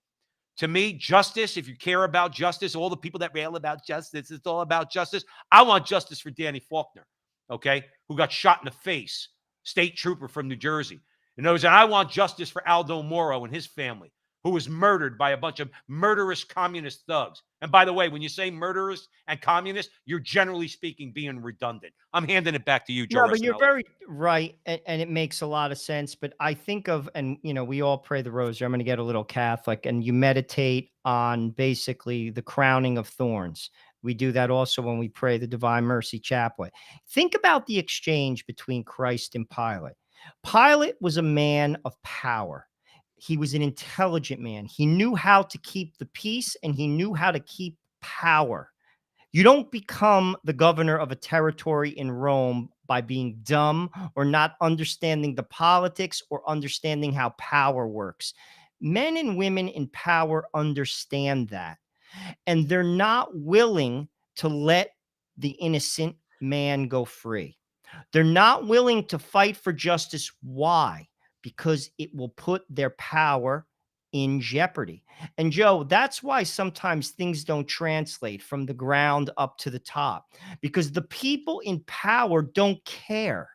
justice, if you care about justice, all the people that rail about justice, it's all about justice. I want justice for Danny Faulkner, okay, who got shot in the face, state trooper from New Jersey. And I want justice for Aldo Moro and his family, who was murdered by a bunch of murderous communist thugs. And by the way, when you say murderous and communist, you're generally speaking being redundant. I'm handing it back to you, Joe. No, but you're very right, and it makes a lot of sense. But I think of, and we all pray the rosary. I'm going to get a little Catholic, and you meditate on basically the crowning of thorns. We do that also when we pray the Divine Mercy Chaplet. Think about the exchange between Christ and Pilate. Pilate was a man of power. He was an intelligent man. He knew how to keep the peace, and he knew how to keep power. You don't become the governor of a territory in Rome by being dumb or not understanding the politics or understanding how power works. Men and women in power understand that, and they're not willing to let the innocent man go free. They're not willing to fight for justice. Why? Because it will put their power in jeopardy. And Joe, that's why sometimes things don't translate from the ground up to the top, because the people in power don't care.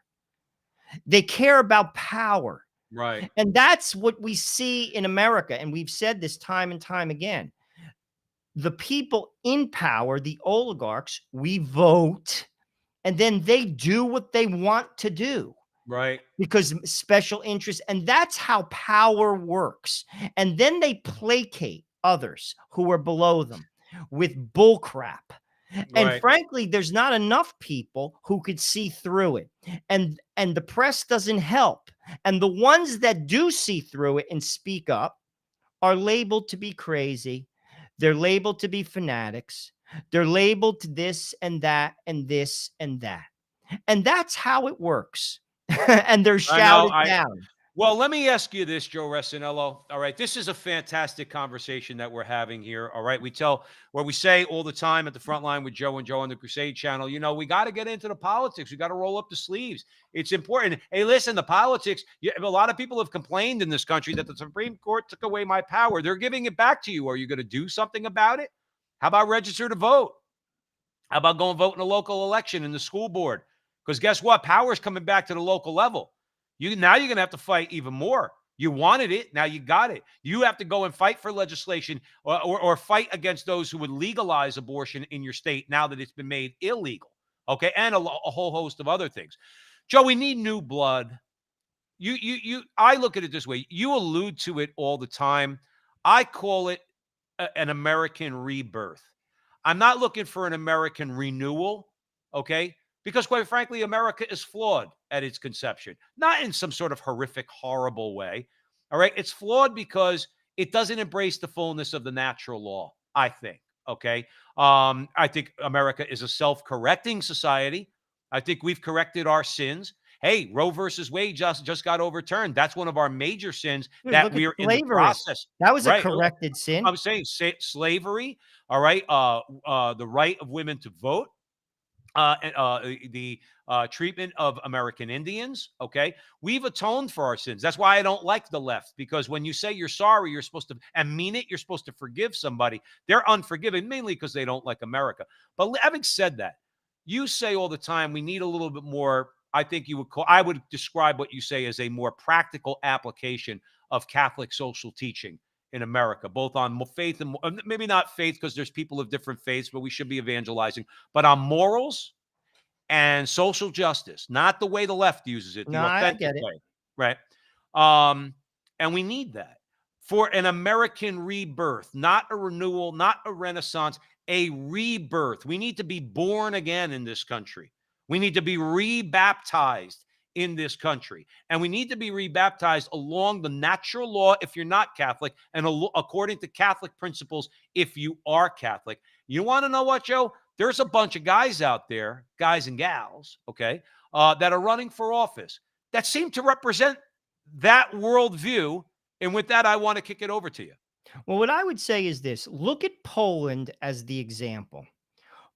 They care about power. Right. And that's what we see in America. And we've said this time and time again. The people in power, the oligarchs, we vote, and then they do what they want to do. Right. Because special interests, and that's how power works. And then they placate others who are below them with bullcrap. And Right. frankly, there's not enough people who could see through it. And the press doesn't help. And the ones that do see through it and speak up are labeled to be crazy. They're labeled to be fanatics. They're labeled to this and that and this and that. And that's how it works. And they're shouted down. Well, let me ask you this, Joe Resinello. All right. This is a fantastic conversation that we're having here. All right. We say all the time at the Frontline with Joe and Joe on the Crusade channel, we got to get into the politics. We got to roll up the sleeves. It's important. Hey, listen, the politics, a lot of people have complained in this country that the Supreme Court took away my power. They're giving it back to you. Are you going to do something about it? How about register to vote? How about going vote in a local election in the school board? Because guess what? Power is coming back to the local level. Now you're going to have to fight even more. You wanted it. Now you got it. You have to go and fight for legislation or fight against those who would legalize abortion in your state now that it's been made illegal. Okay. And a whole host of other things. Joe, we need new blood. I look at it this way. You allude to it all the time. I call it an American rebirth. I'm not looking for an American renewal. Okay. Because quite frankly, America is flawed at its conception, not in some sort of horrific, horrible way. All right. It's flawed because it doesn't embrace the fullness of the natural law, I think. Okay. I think America is a self-correcting society. I think we've corrected our sins. Hey, Roe versus Wade just got overturned. That's one of our major sins that we're in the process. That was a corrected sin. I'm saying slavery. All right. The right of women to vote. The treatment of American Indians. Okay. We've atoned for our sins. That's why I don't like the left, because when you say you're sorry, you're supposed to, and mean it, you're supposed to forgive somebody. They're unforgiving, mainly because they don't like America. But having said that, you say all the time, we need a little bit more I think you would call, I would describe what you say as a more practical application of Catholic social teaching in America, both on faith and maybe not faith because there's people of different faiths, but we should be evangelizing, but on morals and social justice, not the way the left uses it, No, the I authentic get it. way, right? And we need that for an American rebirth, not a renewal, not a renaissance, a rebirth. We need to be born again in this country. We need to be rebaptized in this country. And we need to be rebaptized along the natural law if you're not Catholic, and according to Catholic principles if you are Catholic. You want to know what, Joe? There's a bunch of guys out there, guys and gals, okay, that are running for office that seem to represent that worldview. And with that, I want to kick it over to you. Well, what I would say is this: look at Poland as the example.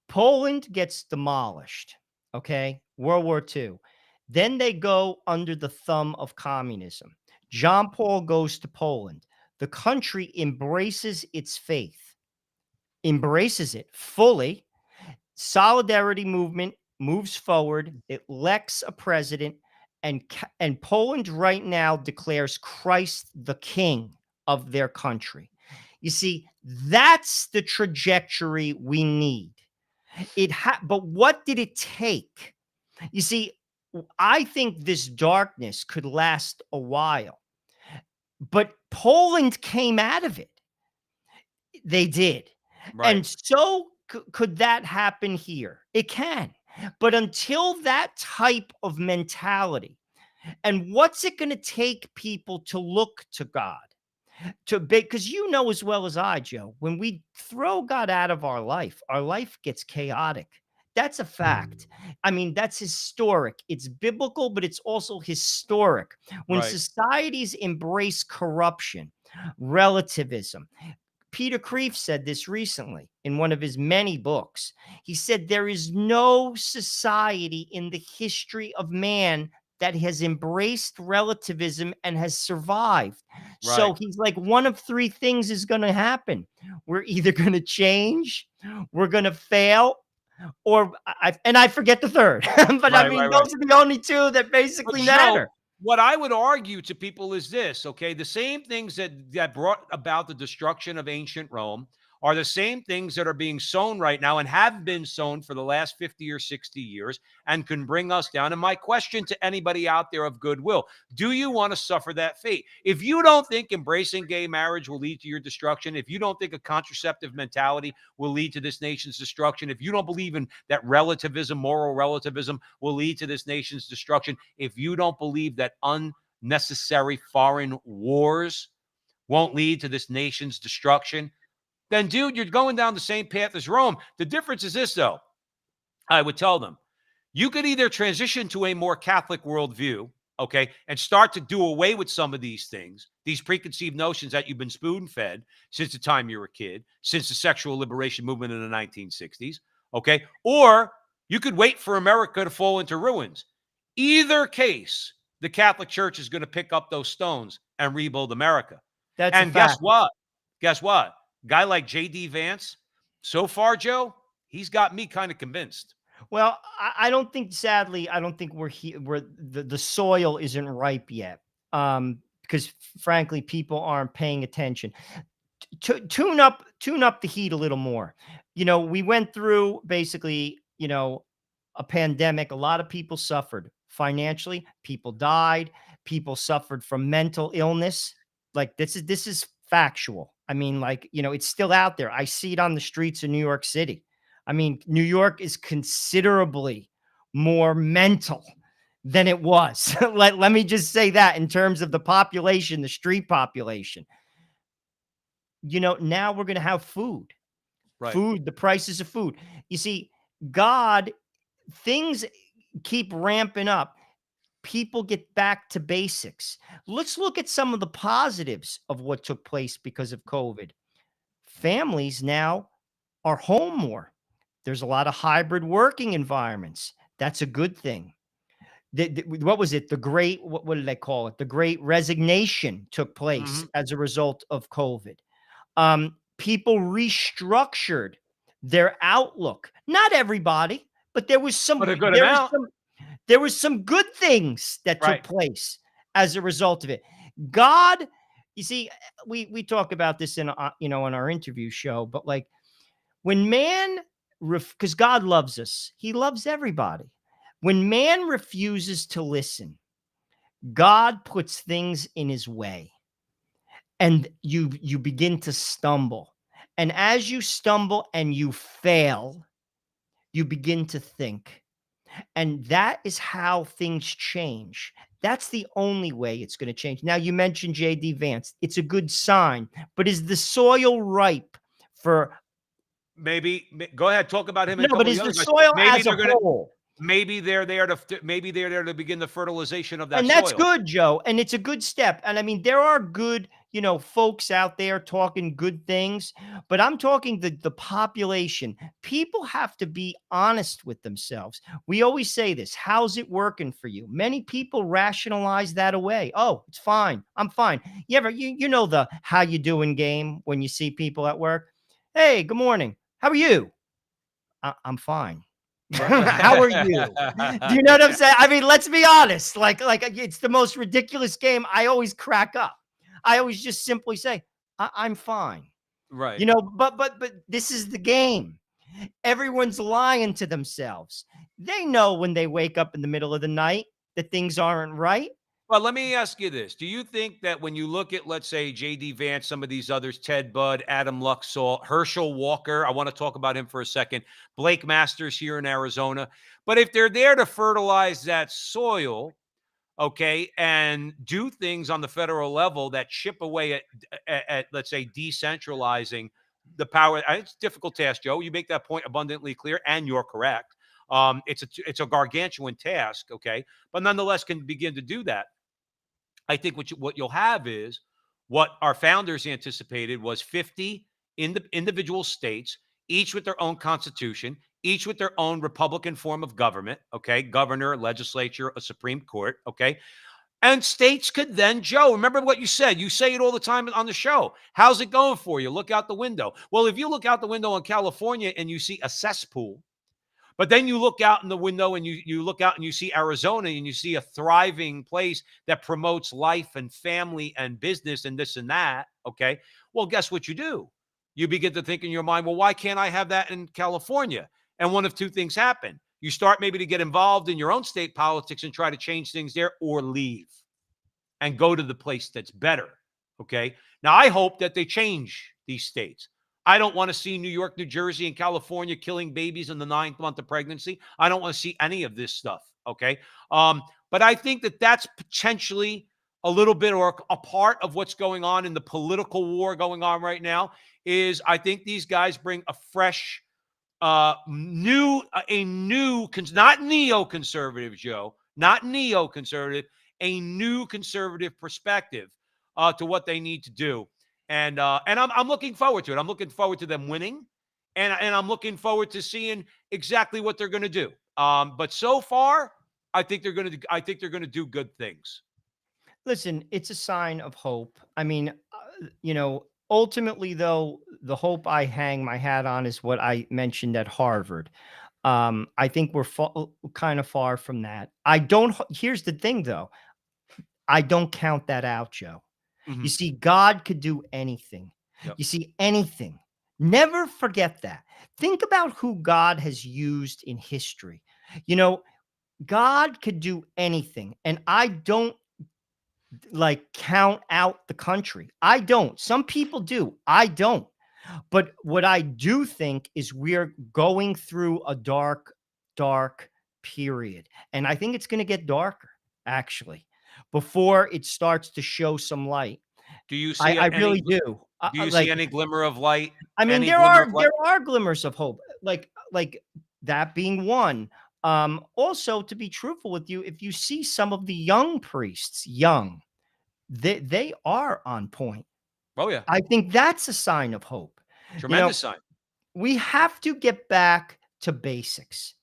Poland gets demolished, okay? World War II. Then they go under the thumb of communism. John Paul goes to Poland. The country embraces its faith, embraces it fully. Solidarity movement moves forward. It elects a president, and Poland right now declares Christ the king of their country. You see, that's the trajectory we need. But what did it take? You see, I think this darkness could last a while, but Poland came out of it. They did. Right. And so could that happen here? It can. But until that type of mentality, and what's it going to take people to look to God? Because you know as well as I, Joe, when we throw God out of our life gets chaotic. That's a fact. I mean, that's historic. It's biblical, but it's also historic. When Right. societies embrace corruption, relativism, Peter Kreeft said this recently in one of his many books. He said, there is no society in the history of man that has embraced relativism and has survived. So Right. he's like, one of three things is going to happen. We're either going to change, we're going to fail, or I forget the third. But I Right, mean, right, right. those are the only two that But basically Joe, matter. what I would argue to people is this, okay? The same things that brought about the destruction of ancient Rome are the same things that are being sown right now and have been sown for the last 50 or 60 years and can bring us down. And my question to anybody out there of goodwill, do you want to suffer that fate? If you don't think embracing gay marriage will lead to your destruction, if you don't think a contraceptive mentality will lead to this nation's destruction, if you don't believe in that relativism, moral relativism will lead to this nation's destruction, if you don't believe that unnecessary foreign wars won't lead to this nation's destruction, then, dude, you're going down the same path as Rome. The difference is this, though. I would tell them, you could either transition to a more Catholic worldview, okay, and start to do away with some of these things, these preconceived notions that you've been spoon-fed since the time you were a kid, since the sexual liberation movement in the 1960s, okay, or you could wait for America to fall into ruins. Either case, the Catholic Church is going to pick up those stones and rebuild America. That's a And guess fact. what? Guess what? Guy like J.D. Vance, so far, Joe, he's got me kind of convinced. Well, I don't think, sadly, I don't think we're here where the soil isn't ripe yet. Because frankly, people aren't paying attention. Tune up the heat a little more. You know, we went through basically, you know, a pandemic. A lot of people suffered financially. People died. People suffered from mental illness. Like this is factual. I mean, like, you know, it's still out there. I see it on the streets of New York City. I mean, New York is considerably more mental than it was. Let me just say that in terms of the population, the street population. You know, now we're going to have food. Right. Food, the prices of food. You see, God, things keep ramping up. People get back to basics. Let's look at some of the positives of what took place because of COVID. Families now are home more. There's a lot of hybrid working environments. That's a good thing. What was it? What did they call it? The great resignation took place as a result of COVID. People restructured their outlook. Not everybody, but there was some, But a good amount. There was some good things that Right. took place as a result of it. God, you see, we talk about this in in our interview show, but like when man, because God loves us, He loves everybody. When man refuses to listen, God puts things in His way, and you begin to stumble. And as you stumble and you fail, you begin to think. And that is how things change. That's the only way it's going to change. Now, you mentioned JD Vance. It's a good sign, but is the soil ripe for Maybe go ahead, talk about him and a no, but couple of is the the other guys. soil Maybe as a they're gonna whole? maybe they're there to begin the fertilization of that And that's soil. good, Joe. And it's a good step. And I mean, there are good, folks out there talking good things, but I'm talking the population. People have to be honest with themselves. We always say this, how's it working for you? Many people rationalize that away. Oh, it's fine. I'm fine. You know the how you doing game when you see people at work. Hey, good morning. How are you? I'm fine. How are you? Do you know what I'm saying? I mean, let's be honest. Like it's the most ridiculous game. I always crack up. I always just simply say, I'm fine. Right. But this is the game. Everyone's lying to themselves. They know when they wake up in the middle of the night that things aren't right. Well, let me ask you this. Do you think that when you look at, let's say, JD Vance, some of these others, Ted Budd, Adam Luxall, Herschel Walker, I want to talk about him for a second, Blake Masters here in Arizona, but if they're there to fertilize that soil, okay, and do things on the federal level that chip away at let's say, decentralizing the power. It's a difficult task, Joe. You make that point abundantly clear, and you're correct. It's a gargantuan task, okay, but nonetheless can begin to do that. I think what you'll have is what our founders anticipated was 50 in the individual states, each with their own constitution, each with their own Republican form of government, okay, governor, legislature, a Supreme Court, okay. And states could then, Joe, remember what you said. You say it all the time on the show. How's it going for you? Look out the window. Well, if you look out the window in California and you see a cesspool, but then you look out in the window and you look out and you see Arizona and you see a thriving place that promotes life and family and business and this and that. Okay. Well, guess what you do? You begin to think in your mind, well, why can't I have that in California? And one of two things happen. You start maybe to get involved in your own state politics and try to change things there, or leave and go to the place that's better. Okay. Now, I hope that they change these states. I don't want to see New York, New Jersey, and California killing babies in the 9th month of pregnancy. I don't want to see any of this stuff. Okay. But I think that that's potentially a little bit or a part of what's going on in the political war going on right now. Is I think these guys bring a fresh, not neoconservative, Joe, not neoconservative, a new conservative perspective to what they need to do. And I'm looking forward to it. I'm looking forward to them winning, and I'm looking forward to seeing exactly what they're going to do. But so far, I think they're going to do good things. Listen, it's a sign of hope. I mean, ultimately, though, the hope I hang my hat on is what I mentioned at Harvard. I think we're kind of far from that. I don't. Here's the thing, though. I don't count that out, Joe. Mhm. You see, God could do anything. Yep. You see, anything. Never forget that. Think about who God has used in history. God could do anything. And I don't like count out the country. I don't. Some people do. I don't. But what I do think is we're going through a dark, dark period. And I think it's going to get darker, actually, before it starts to show some light. Do you I, see I any? really do. Do you see Like, any glimmer of light? I mean, Any glimmer of light? there are glimmers of hope. Like that being one. Also, to be truthful with you, if you see some of the young priests, they are on point. Oh yeah, I think that's a sign of hope. tremendous sign. We have to get back to basics,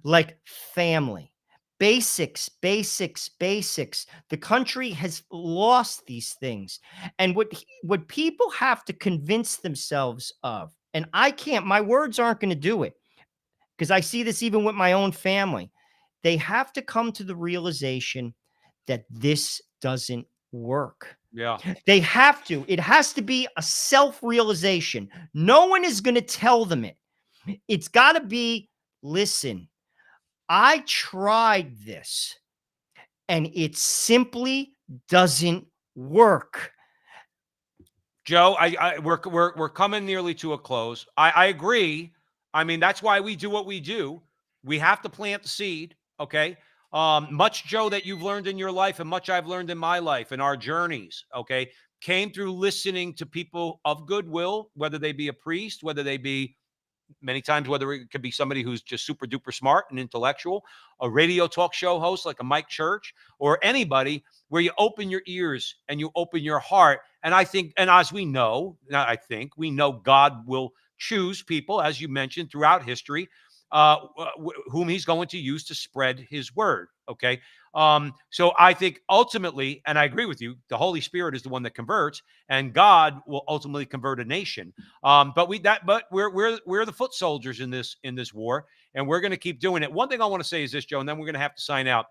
like family. Basics, basics, basics. The country has lost these things. And what people have to convince themselves of, and I can't, my words aren't going to do it, because I see this even with my own family, they have to come to the realization that this doesn't work. Yeah. They have to. It has to be a self-realization. No one is going to tell them it. It's got to be, listen, I tried this and it simply doesn't work. Joe, we're coming nearly to a close. I agree. I mean, that's why we do what we do. We have to plant the seed. Okay. Much, Joe, that you've learned in your life and much I've learned in my life and our journeys, okay, came through listening to people of goodwill, whether they be a priest, whether they be many times, whether it could be somebody who's just super duper smart and intellectual, a radio talk show host like a Mike Church, or anybody where you open your ears and you open your heart. And I think, and as we know, I think we know God will choose people, as you mentioned, throughout history, whom he's going to use to spread his word. Okay. So I think ultimately, and I agree with you, the Holy Spirit is the one that converts, and God will ultimately convert a nation. But we're the foot soldiers in this war, and we're going to keep doing it. One thing I want to say is this, Joe, and then we're going to have to sign out.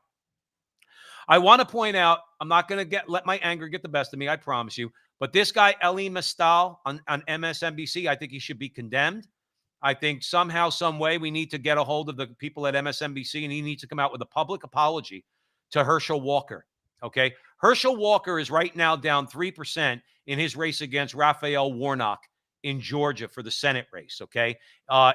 I want to point out, I'm not going to let my anger get the best of me, I promise you. But this guy, Elie Mystal on MSNBC, I think he should be condemned. I think somehow, some way, we need to get a hold of the people at MSNBC, and he needs to come out with a public apology to Herschel Walker. Okay. Herschel Walker is right now down 3% in his race against Raphael Warnock in Georgia for the Senate race. Okay.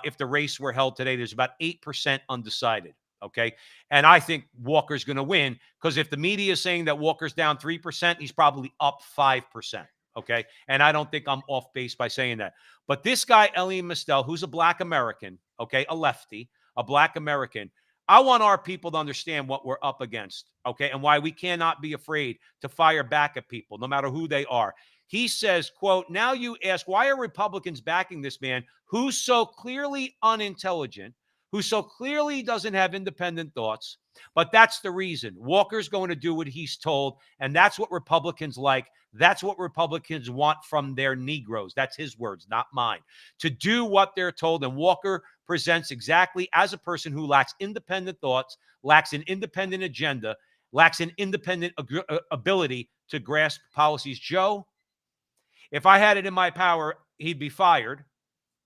If the race were held today, there's about 8% undecided. Okay. And I think Walker's going to win, because if the media is saying that Walker's down 3%, he's probably up 5%. Okay. And I don't think I'm off base by saying that. But this guy, Elie Mystal, who's a Black American, okay, a lefty, a Black American, I want our people to understand what we're up against, okay, and why we cannot be afraid to fire back at people, no matter who they are. He says, quote, now you ask, why are Republicans backing this man who's so clearly unintelligent, who so clearly doesn't have independent thoughts? But that's the reason. Walker's going to do what he's told, and that's what Republicans like. That's what Republicans want from their Negroes. That's his words, not mine. To do what they're told, and Walker presents exactly as a person who lacks independent thoughts, lacks an independent agenda, lacks an independent ability to grasp policies. Joe, if I had it in my power, he'd be fired,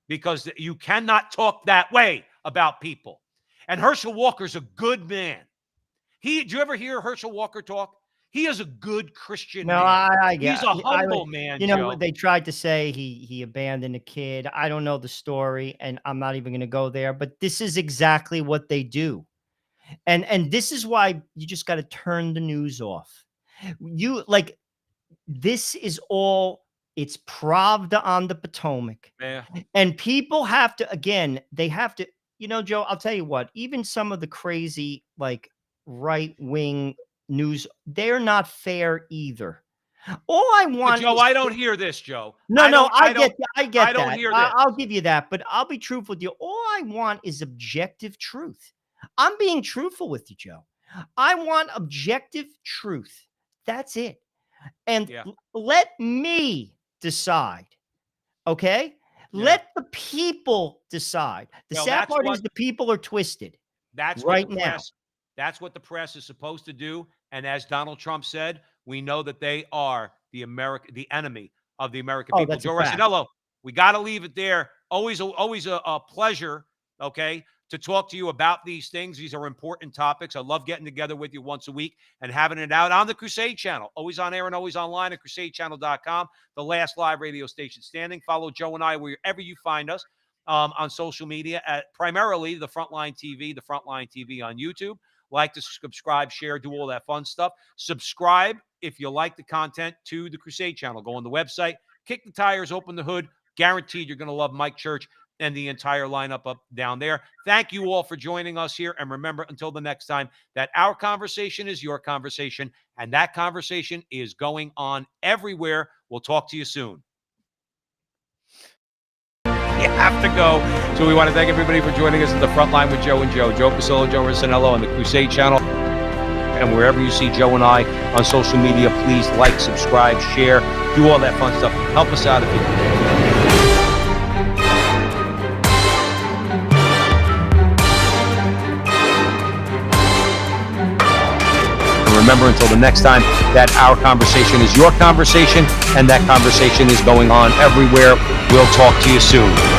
because you cannot talk that way about people. And Herschel Walker's a good man. Do you ever hear Herschel Walker talk? He is a good Christian man. I get. He's a humble man. You know, Joe. they tried to say he abandoned a kid. I don't know the story, and I'm not even going to go there. But this is exactly what they do, and this is why you just got to turn the news off. This is all. It's Pravda on the Potomac, Yeah. and people have to. Again, they have to. You know, Joe, I'll tell you what. Even some of the crazy right-wing news, they're not fair either. All I want, Joe, I don't hear this, Joe. I get I don't that. hear this. I'll give you that, but I'll be truthful with you. All I want is objective truth. I'm being truthful with you, Joe. I want objective truth. That's it. And let me decide. Okay? Yeah. Let the people decide. The sad part is the people are twisted. That's right what now. That's what the press is supposed to do. And as Donald Trump said, we know that they are the enemy of the American people. Joe Resinello, we got to leave it there. Always a pleasure, okay, to talk to you about these things. These are important topics. I love getting together with you once a week and having it out on the Crusade channel. Always on air and always online at crusadechannel.com, the last live radio station standing. Follow Joe and I wherever you find us on social media at primarily the Frontline TV on YouTube. Like to subscribe, share, do all that fun stuff. Subscribe if you like the content to the Crusade channel. Go on the website, kick the tires, open the hood. Guaranteed you're going to love Mike Church and the entire lineup up down there. Thank you all for joining us here. And remember, until the next time, that our conversation is your conversation, and that conversation is going on everywhere. We'll talk to you soon. You have to go. So we want to thank everybody for joining us at the Frontline with Joe and Joe. Joe Pasillo, Joe Resinello on the Crusade channel. And wherever you see Joe and I on social media, please like, subscribe, share, do all that fun stuff. Help us out if you can. remember, until the next time, that our conversation is your conversation, and that conversation is going on everywhere. We'll talk to you soon.